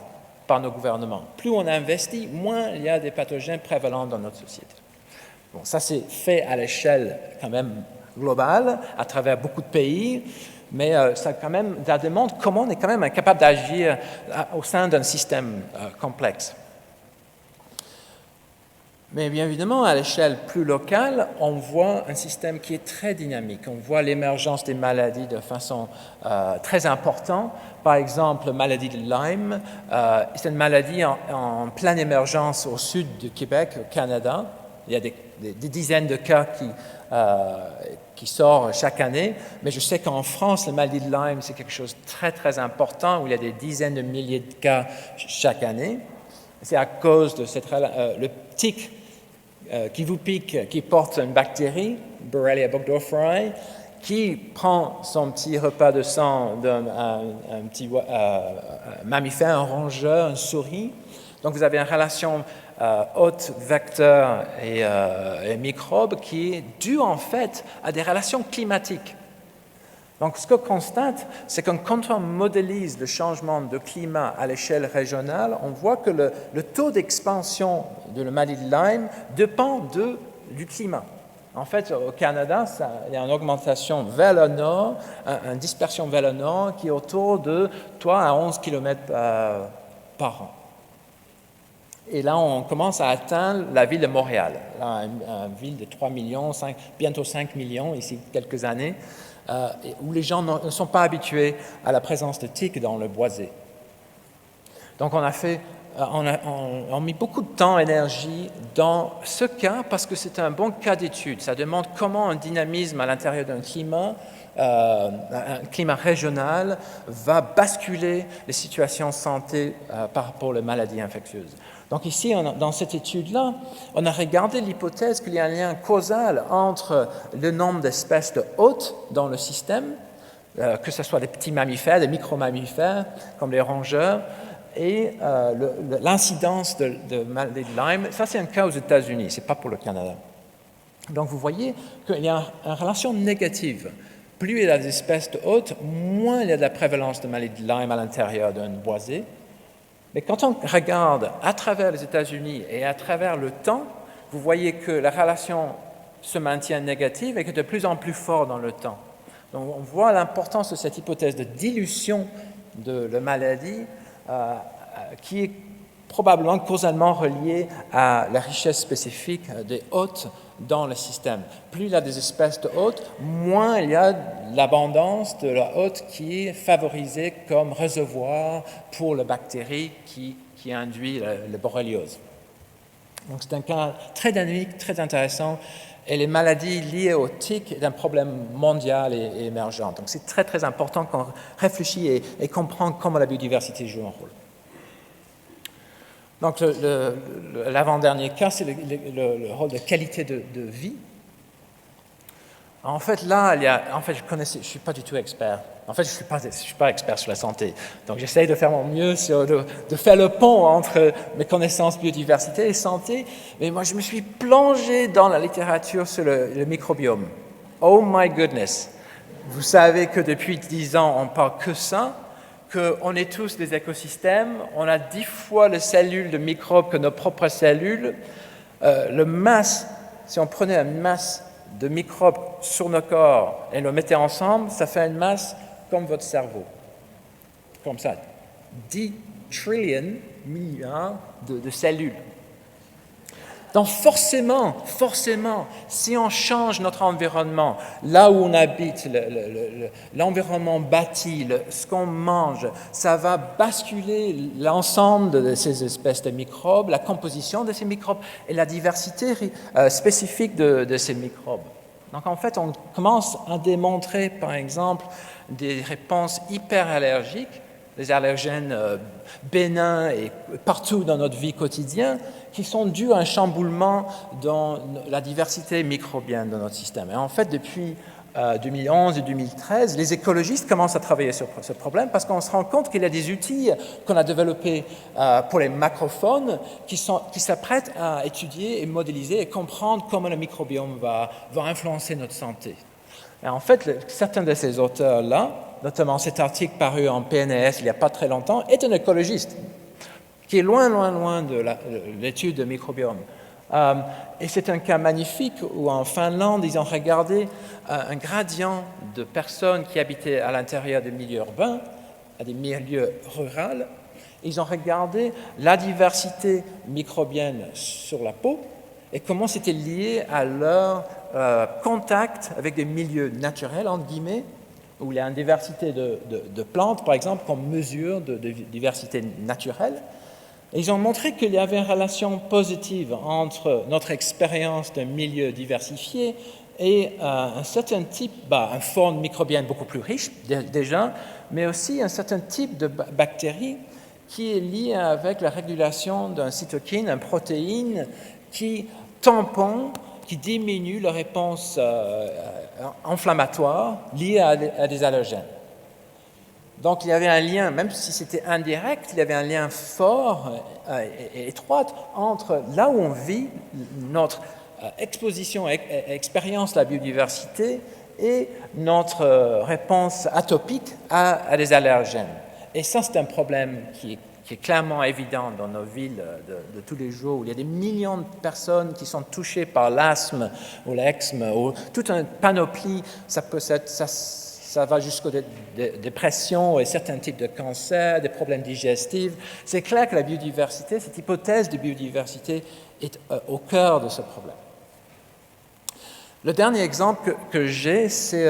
par nos gouvernements. Plus on investit, moins il y a des pathogènes prévalents dans notre société. Bon, ça c'est fait à l'échelle quand même globale, à travers beaucoup de pays, mais ça démontre comment on est quand même capable d'agir au sein d'un système complexe. Mais bien évidemment, à l'échelle plus locale, on voit un système qui est très dynamique. On voit l'émergence des maladies de façon très importante. Par exemple, la maladie de Lyme, c'est une maladie en pleine émergence au sud du Québec, au Canada. Il y a des dizaines de cas qui sortent chaque année, mais je sais qu'en France, la maladie de Lyme, c'est quelque chose de très, très important, où il y a des dizaines de milliers de cas chaque année. C'est à cause de le tic qui vous pique, qui porte une bactérie, Borrelia burgdorferi, qui prend son petit repas de sang d'un petit mammifère, un rongeur, une souris. Donc vous avez une relation hôte, vecteur et microbe qui est due en fait à des relations climatiques. Donc ce qu'on constate, c'est que quand on modélise le changement de climat à l'échelle régionale, on voit que le taux d'expansion de la maladie de Lyme dépend du climat. En fait, au Canada, il y a une augmentation vers le nord, une dispersion vers le nord qui est autour de 3 à 11 km par an. Et là, on commence à atteindre la ville de Montréal, là, une ville de 3 millions, bientôt 5 millions, ici quelques années, où les gens ne sont pas habitués à la présence de tiques dans le boisé. Donc on a mis beaucoup de temps et d'énergie dans ce cas parce que c'est un bon cas d'étude. Ça démontre comment un dynamisme à l'intérieur d'un climat, un climat régional, va basculer les situations de santé par rapport aux maladies infectieuses. Donc ici, dans cette étude-là, on a regardé l'hypothèse qu'il y a un lien causal entre le nombre d'espèces de hôtes dans le système, que ce soit des petits mammifères, des micro-mammifères, comme les rongeurs, et l'incidence de maladie de Lyme. Ça, c'est un cas aux États-Unis, ce n'est pas pour le Canada. Donc vous voyez qu'il y a une relation négative. Plus il y a d'espèces de hôtes, moins il y a de la prévalence de maladie de Lyme à l'intérieur d'un boisé. Mais quand on regarde à travers les États-Unis et à travers le temps, vous voyez que la relation se maintient négative et que de plus en plus fort dans le temps. Donc on voit l'importance de cette hypothèse de dilution de la maladie qui est probablement causalement reliée à la richesse spécifique des hôtes dans le système. Plus il y a des espèces de hôtes, moins il y a l'abondance de la hôte qui est favorisée comme réservoir pour la bactérie qui induit la borréliose. Donc c'est un cas très dynamique, très intéressant, et les maladies liées aux tiques est un problème mondial et émergent. Donc c'est très très important qu'on réfléchisse et comprenne comment la biodiversité joue un rôle. Donc l'avant-dernier cas, c'est le rôle de qualité de vie. En fait, là, je ne suis pas du tout expert. En fait, je suis pas expert sur la santé. Donc, j'essaye de faire mon mieux de faire le pont entre mes connaissances biodiversité et santé. Mais moi, je me suis plongé dans la littérature sur le microbiome. Oh my goodness! Vous savez que depuis 10 ans, on parle que ça, qu'on est tous des écosystèmes, on a 10 fois les cellules de microbes que nos propres cellules. Si on prenait une masse de microbes sur nos corps et le mettait ensemble, ça fait une masse comme votre cerveau. Comme ça. 10 trillions, milliards de cellules. Donc forcément, si on change notre environnement, là où on habite, l'environnement bâti, ce qu'on mange, ça va basculer l'ensemble de ces espèces de microbes, la composition de ces microbes et la diversité spécifique de ces microbes. Donc en fait, on commence à démontrer, par exemple, des réponses hyperallergiques, des allergènes bénins et partout dans notre vie quotidienne, qui sont dus à un chamboulement dans la diversité microbienne de notre système. Et en fait, depuis 2011 et 2013, les écologistes commencent à travailler sur ce problème parce qu'on se rend compte qu'il y a des outils qu'on a développés pour les macrophones qui s'apprêtent à étudier et modéliser et comprendre comment le microbiome va influencer notre santé. Et en fait, certains de ces auteurs-là, notamment cet article paru en PNAS il n'y a pas très longtemps, est un écologiste qui est loin de l'étude de microbiome. Et c'est un cas magnifique où en Finlande, ils ont regardé un gradient de personnes qui habitaient à l'intérieur des milieux urbains, à des milieux ruraux. Ils ont regardé la diversité microbienne sur la peau et comment c'était lié à leur contact avec des milieux naturels, entre guillemets, où il y a une diversité de plantes, par exemple, qu'on mesure de diversité naturelle. Et ils ont montré qu'il y avait une relation positive entre notre expérience d'un milieu diversifié et un certain type, une faune microbienne beaucoup plus riche déjà, mais aussi un certain type de bactéries qui est lié avec la régulation d'un cytokine, une protéine qui tamponne, qui diminue la réponse inflammatoire liée à des allergènes. Donc il y avait un lien, même si c'était indirect, il y avait un lien fort et étroit entre là où on vit, notre exposition et expérience de la biodiversité et notre réponse atopique à des allergènes. Et ça, c'est un problème qui est clairement évident dans nos villes de tous les jours, où il y a des millions de personnes qui sont touchées par l'asthme ou l'eczéma, ou toute une panoplie, ça va jusqu'aux dépressions et certains types de cancers, des problèmes digestifs. C'est clair que la biodiversité, cette hypothèse de biodiversité est au cœur de ce problème. Le dernier exemple que j'ai, c'est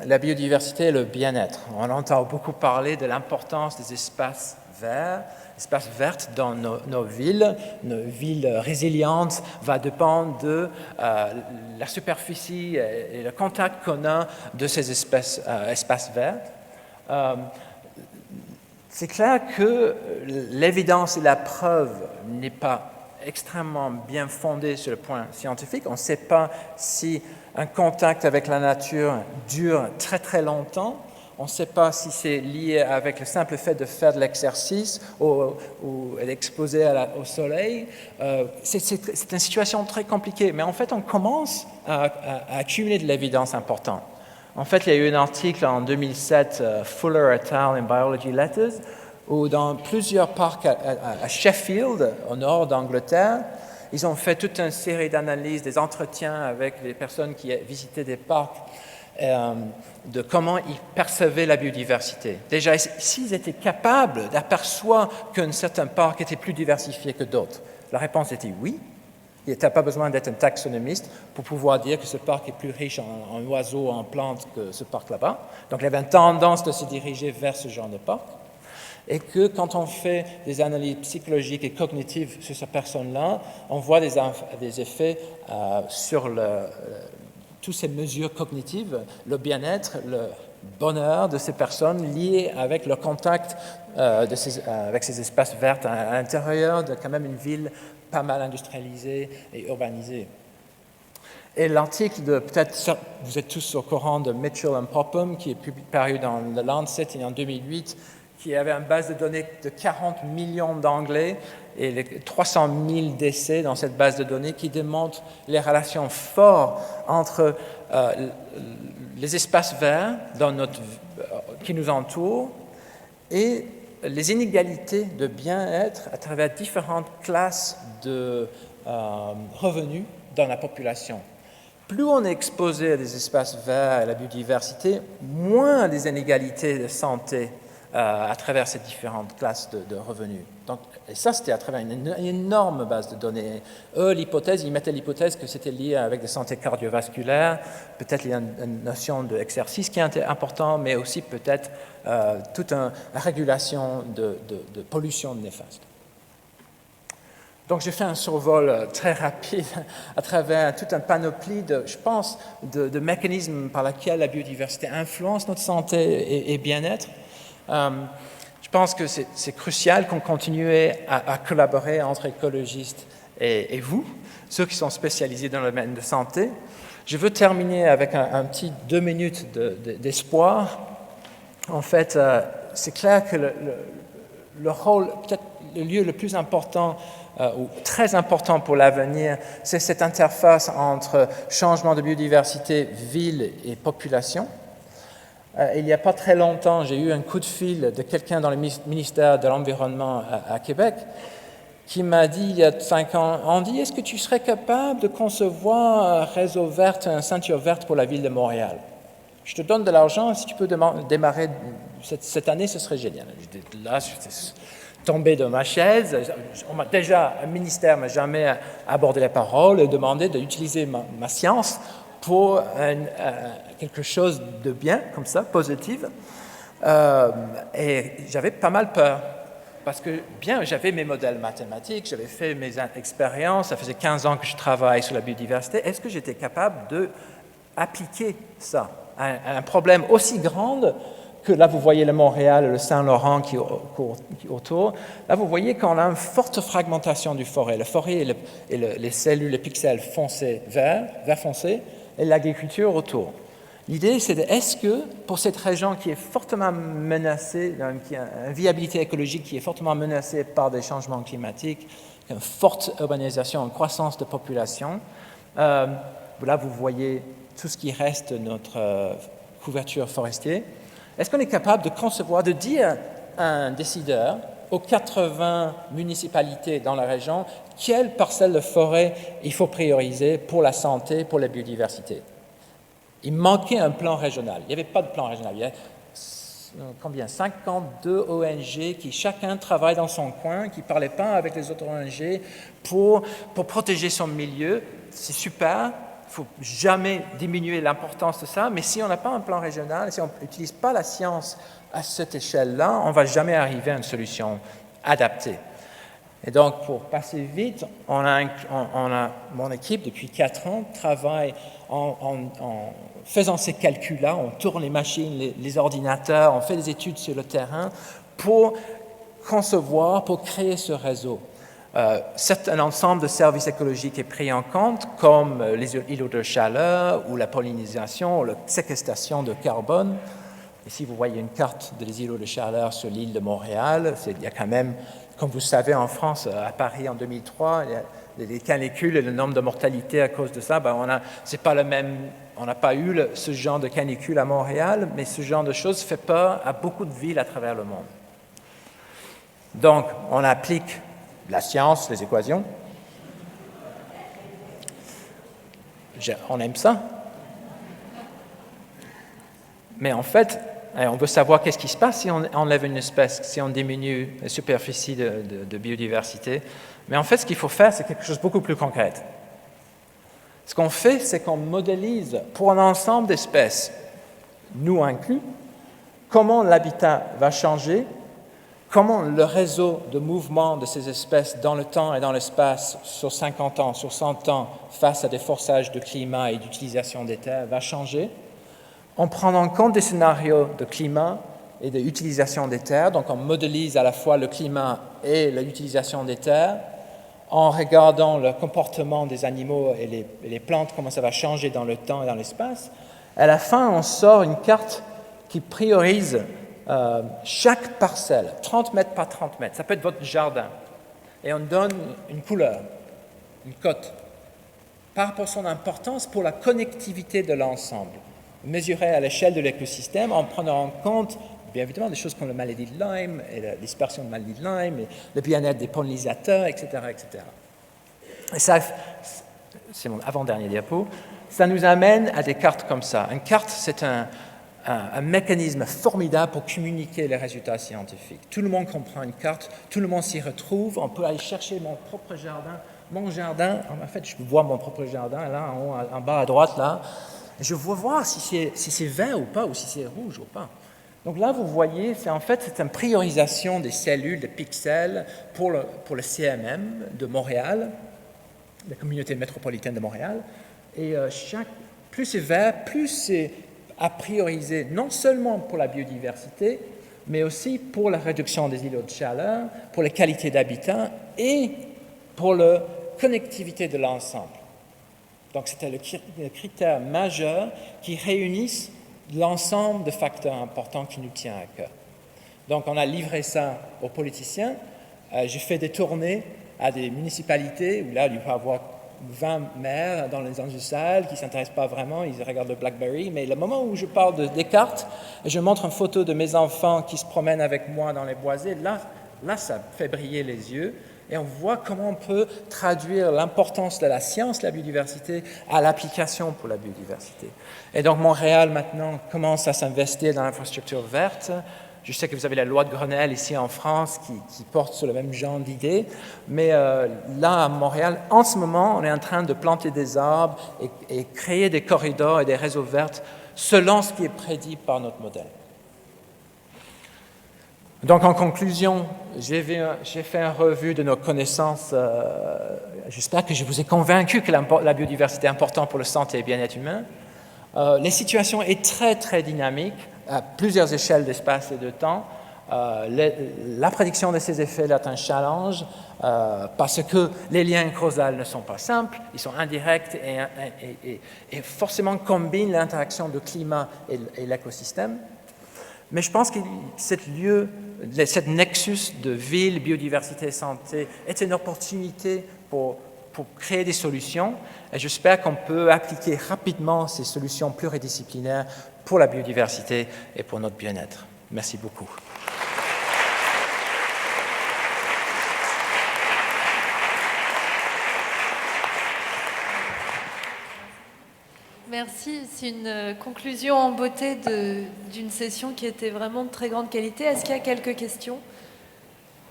la biodiversité et le bien-être. On entend beaucoup parler de l'importance des espaces verts, dans nos villes. Une ville résiliente va dépendre de la superficie et le contact qu'on a de ces espaces verts. C'est clair que l'évidence et la preuve n'est pas extrêmement bien fondée sur le point scientifique. On ne sait pas si un contact avec la nature dure très très longtemps. On ne sait pas si c'est lié avec le simple fait de faire de l'exercice ou d'être exposé au soleil. C'est une situation très compliquée, mais en fait, on commence à accumuler de l'évidence importante. En fait, il y a eu un article en 2007, Fuller et al. In Biology Letters, où dans plusieurs parcs à Sheffield, au nord d'Angleterre, ils ont fait toute une série d'analyses, des entretiens avec les personnes qui visitaient des parcs, de comment ils percevaient la biodiversité. Déjà, s'ils étaient capables d'apercevoir qu'un certain parc était plus diversifié que d'autres, la réponse était oui. Il n'y a pas besoin d'être un taxonomiste pour pouvoir dire que ce parc est plus riche en oiseaux, en plantes que ce parc là-bas. Donc, il y avait une tendance de se diriger vers ce genre de parc. Et que quand on fait des analyses psychologiques et cognitives sur cette personne-là, on voit des effets sur toutes ces mesures cognitives, le bien-être, bonheur de ces personnes lié avec le contact avec ces espaces verts à l'intérieur de quand même une ville pas mal industrialisée et urbanisée. Et l'article peut-être vous êtes tous au courant de Mitchell and Popham, qui est paru dans le Lancet en 2008, qui avait une base de données de 40 millions d'Anglais et les 300 000 décès dans cette base de données qui démontrent les relations fortes entre les espaces verts qui nous entourent et les inégalités de bien-être à travers différentes classes de revenus dans la population. Plus on est exposé à des espaces verts et à la biodiversité, moins les inégalités de santé à travers ces différentes classes de revenus. Donc, et ça, c'était à travers une énorme base de données. Eux, ils mettaient l'hypothèse que c'était lié avec des santé cardiovasculaires, peut-être il y a une notion d'exercice qui est important, mais aussi peut-être toute une régulation de pollution néfaste. Donc, j'ai fait un survol très rapide à travers toute une panoplie de mécanismes par lesquels la biodiversité influence notre santé et bien-être. Je pense que c'est crucial qu'on continue à collaborer entre écologistes et vous, ceux qui sont spécialisés dans le domaine de santé. Je veux terminer avec un petit 2 minutes d'espoir. En fait, c'est clair que le rôle, peut-être le lieu le plus important ou très important pour l'avenir, c'est cette interface entre changement de biodiversité, ville et population. Il n'y a pas très longtemps, j'ai eu un coup de fil de quelqu'un dans le ministère de l'Environnement à Québec qui m'a dit il y a 5 ans, Andy, est-ce que tu serais capable de concevoir un réseau vert, une ceinture verte pour la ville de Montréal? Je te donne de l'argent, si tu peux démarrer cette année, ce serait génial. Là, je suis tombé de ma chaise. Le ministère ne m'a jamais abordé la parole et demandé d'utiliser ma science pour quelque chose de bien, comme ça, positif. Et j'avais pas mal peur. Parce que, bien, j'avais mes modèles mathématiques, j'avais fait mes expériences, ça faisait 15 ans que je travaille sur la biodiversité. Est-ce que j'étais capable d'appliquer ça à un problème aussi grand que là, vous voyez le Montréal et le Saint-Laurent qui est autour. Là, vous voyez qu'on a une forte fragmentation du forêt. Le forêt et les cellules, les pixels foncés vert foncé, et l'agriculture autour. L'idée, c'est est-ce que pour cette région qui est fortement menacée, qui a une viabilité écologique qui est fortement menacée par des changements climatiques, une forte urbanisation, une croissance de population, là, vous voyez tout ce qui reste de notre couverture forestière. Est-ce qu'on est capable de concevoir, de dire à un décideur aux 80 municipalités dans la région quelle parcelle de forêt il faut prioriser pour la santé, pour la biodiversité? Il manquait un plan régional. Il n'y avait pas de plan régional. Il y a 52 ONG qui chacun travaille dans son coin, qui ne parlaient pas avec les autres ONG pour protéger son milieu. C'est super. Il ne faut jamais diminuer l'importance de ça, mais si on n'a pas un plan régional, si on n'utilise pas la science à cette échelle-là, on ne va jamais arriver à une solution adaptée. Et donc, pour passer vite, mon équipe, depuis 4 ans, travaille en faisant ces calculs-là, on tourne les machines, les ordinateurs, on fait des études sur le terrain pour concevoir, pour créer ce réseau. Un ensemble de services écologiques est pris en compte, comme les îlots de chaleur ou la pollinisation ou la séquestration de carbone. Ici, vous voyez une carte des îlots de chaleur sur l'île de Montréal. Il y a quand même, comme vous savez, en France, à Paris en 2003, il y a les canicules et le nombre de mortalité à cause de ça. C'est pas le même. On n'a pas eu ce genre de canicule à Montréal, mais ce genre de choses fait peur à beaucoup de villes à travers le monde. Donc, on applique la science, les équations. On aime ça. Mais en fait, on veut savoir qu'est-ce qui se passe si on enlève une espèce, si on diminue la superficie de biodiversité. Mais en fait, ce qu'il faut faire, c'est quelque chose de beaucoup plus concret. Ce qu'on fait, c'est qu'on modélise pour un ensemble d'espèces, nous inclus, comment l'habitat va changer, comment le réseau de mouvement de ces espèces dans le temps et dans l'espace sur 50 ans, sur 100 ans, face à des forçages de climat et d'utilisation des terres, va changer. en prenant en compte des scénarios de climat et d'utilisation des terres. Donc on modélise à la fois le climat et l'utilisation des terres, en regardant le comportement des animaux et les plantes, comment ça va changer dans le temps et dans l'espace. À la fin, on sort une carte qui priorise chaque parcelle, 30 mètres par 30 mètres. Ça peut être votre jardin. Et on donne une couleur, une cote, par rapport à son importance pour la connectivité de l'ensemble, mesurée à l'échelle de l'écosystème en prenant en compte, bien évidemment, des choses comme la maladie de Lyme et la dispersion de la maladie de Lyme, et le bien-être des pollinisateurs, etc., etc. Et ça, c'est mon avant-dernier diapo, ça nous amène à des cartes comme ça. Une carte, c'est un mécanisme formidable pour communiquer les résultats scientifiques. Tout le monde comprend une carte, tout le monde s'y retrouve, on peut aller chercher mon jardin, en fait, je vois mon propre jardin, là, en haut, en bas à droite, là. Je veux voir si c'est vert ou pas, ou si c'est rouge ou pas. Donc là, vous voyez, c'est une priorisation des cellules, des pixels, pour le CMM de Montréal, la communauté métropolitaine de Montréal. Et plus c'est vert, plus c'est à prioriser, non seulement pour la biodiversité, mais aussi pour la réduction des îlots de chaleur, pour la qualité d'habitat et pour la connectivité de l'ensemble. Donc, c'était le critère majeur qui réunissent l'ensemble de facteurs importants qui nous tient à cœur. Donc, on a livré ça aux politiciens. J'ai fait des tournées à des municipalités où là, il peut y avoir 20 maires dans les salles qui ne s'intéressent pas vraiment, ils regardent le BlackBerry. Mais le moment où je parle des cartes, je montre une photo de mes enfants qui se promènent avec moi dans les boisés, là ça fait briller les yeux. Et on voit comment on peut traduire l'importance de la science, la biodiversité, à l'application pour la biodiversité. Et donc Montréal, maintenant, commence à s'investir dans l'infrastructure verte. Je sais que vous avez la loi de Grenelle ici en France qui porte sur le même genre d'idées. Mais là, à Montréal, en ce moment, on est en train de planter des arbres et créer des corridors et des réseaux verts selon ce qui est prédit par notre modèle. Donc, en conclusion, j'ai fait une revue de nos connaissances. J'espère que je vous ai convaincu que la biodiversité est importante pour la santé et le bien-être humain. La situation est très, très dynamique à plusieurs échelles d'espace et de temps. La prédiction de ces effets est un challenge parce que les liens causaux ne sont pas simples, ils sont indirects et forcément combinent l'interaction du climat et l'écosystème. Mais je pense que cette nexus de ville, biodiversité et santé est une opportunité pour créer des solutions. Et j'espère qu'on peut appliquer rapidement ces solutions pluridisciplinaires pour la biodiversité et pour notre bien-être. Merci beaucoup. Merci. C'est une conclusion en beauté d'une session qui était vraiment de très grande qualité. Est-ce qu'il y a quelques questions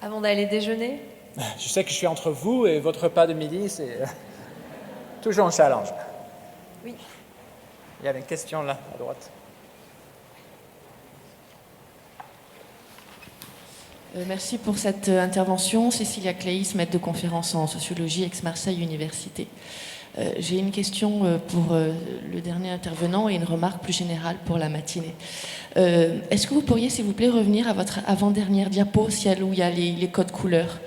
avant d'aller déjeuner? Je sais que je suis entre vous et votre repas de midi, c'est toujours un challenge. Oui. Il y avait une question là, à droite. Merci pour cette intervention. Cécilia Claïs, maître de conférence en sociologie, Aix-Marseille Université. J'ai une question pour le dernier intervenant et une remarque plus générale pour la matinée. Est-ce que vous pourriez, s'il vous plaît, revenir à votre avant-dernière diapo, celle où il y a les codes couleurs?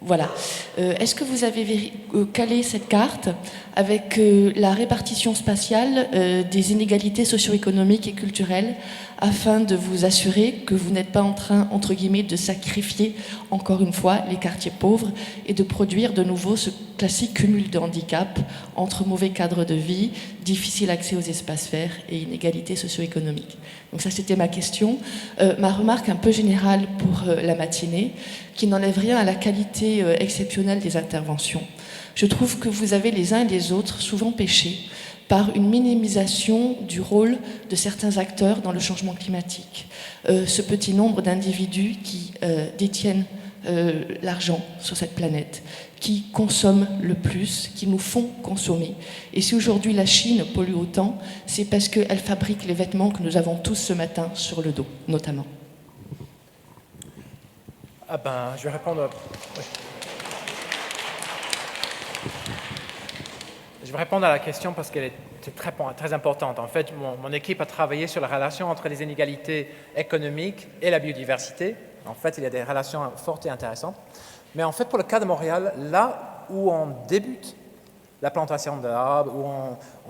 Voilà. Est-ce que vous avez calé cette carte avec la répartition spatiale des inégalités socio-économiques et culturelles afin de vous assurer que vous n'êtes pas en train, entre guillemets, de sacrifier, encore une fois, les quartiers pauvres et de produire de nouveau ce classique cumul de handicap entre mauvais cadre de vie, difficile accès aux espaces verts et inégalités socio-économiques. Donc ça, c'était ma question. Ma remarque un peu générale pour la matinée, qui n'enlève rien à la qualité exceptionnelle des interventions. Je trouve que vous avez les uns et les autres souvent péché par une minimisation du rôle de certains acteurs dans le changement climatique. Ce petit nombre d'individus qui détiennent l'argent sur cette planète, qui consomment le plus, qui nous font consommer. Et si aujourd'hui la Chine pollue autant, c'est parce qu'elle fabrique les vêtements que nous avons tous ce matin sur le dos, notamment. Je vais répondre. Oui. Je vais répondre à la question parce qu'elle est c'est très importante. En fait, mon équipe a travaillé sur la relation entre les inégalités économiques et la biodiversité. En fait, il y a des relations fortes et intéressantes. Mais en fait, pour le cas de Montréal, là où on débute la plantation d'arbres, où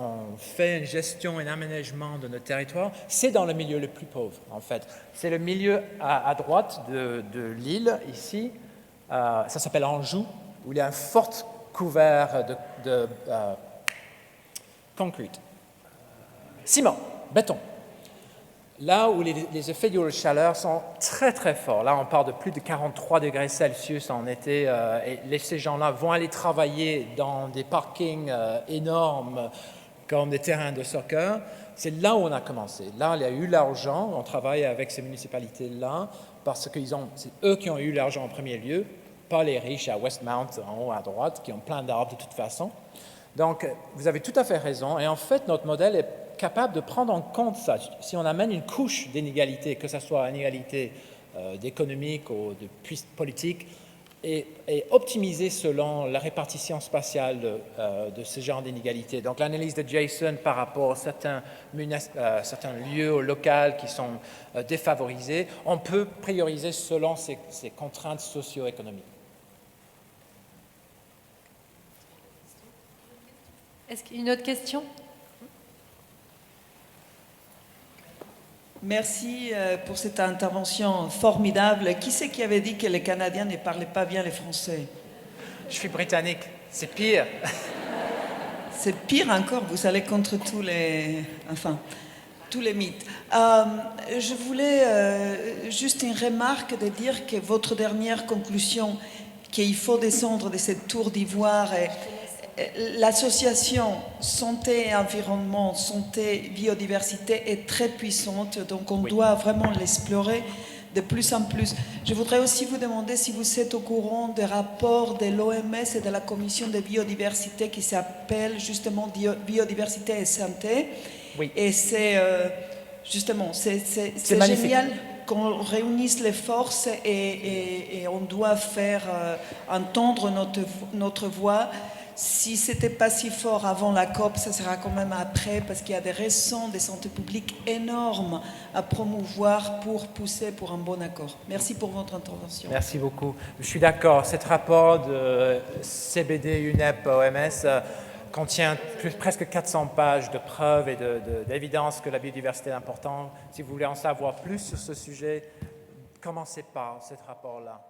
on fait une gestion et un aménagement de notre territoire, c'est dans le milieu le plus pauvre, en fait. C'est le milieu à droite de l'île, ici. Ça s'appelle Anjou, où il y a un fort couvert de concrete, ciment, béton. Là où les effets de chaleur sont très très forts, là on parle de plus de 43 degrés Celsius en été, et ces gens-là vont aller travailler dans des parkings énormes comme des terrains de soccer. C'est là où on a commencé. Là, il y a eu l'argent, on travaille avec ces municipalités-là, parce que c'est eux qui ont eu l'argent en premier lieu, pas les riches à Westmount, en haut à droite, qui ont plein d'arbres de toute façon. Donc, vous avez tout à fait raison. Et en fait, notre modèle est capable de prendre en compte ça. Si on amène une couche d'inégalité, que ce soit une inégalité d'économique ou de politique, et optimiser selon la répartition spatiale de ce genre d'inégalité. Donc, l'analyse de Jason par rapport à certains lieux locaux qui sont défavorisés, on peut prioriser selon ces contraintes socio-économiques. Est-ce qu'il y a une autre question? Merci pour cette intervention formidable. Qui c'est qui avait dit que les Canadiens ne parlaient pas bien les Français? Je suis britannique, c'est pire. C'est pire encore, vous allez contre tous les mythes. Je voulais juste une remarque de dire que votre dernière conclusion, qu'il faut descendre de cette tour d'ivoire, l'association santé et environnement, santé biodiversité est très puissante, donc on doit vraiment l'explorer de plus en plus. Je voudrais aussi vous demander si vous êtes au courant des rapports de l'OMS et de la Commission de biodiversité qui s'appelle justement Biodiversité et santé. Oui. Et c'est justement, c'est génial qu'on réunisse les forces et on doit faire entendre notre voix. Si ce n'était pas si fort avant la COP, ça sera quand même après, parce qu'il y a des raisons de santé publique énormes à promouvoir pour pousser pour un bon accord. Merci pour votre intervention. Merci beaucoup. Je suis d'accord. Cet rapport de CBD, UNEP, OMS contient presque 400 pages de preuves et d'évidence que la biodiversité est importante. Si vous voulez en savoir plus sur ce sujet, commencez par ce rapport-là.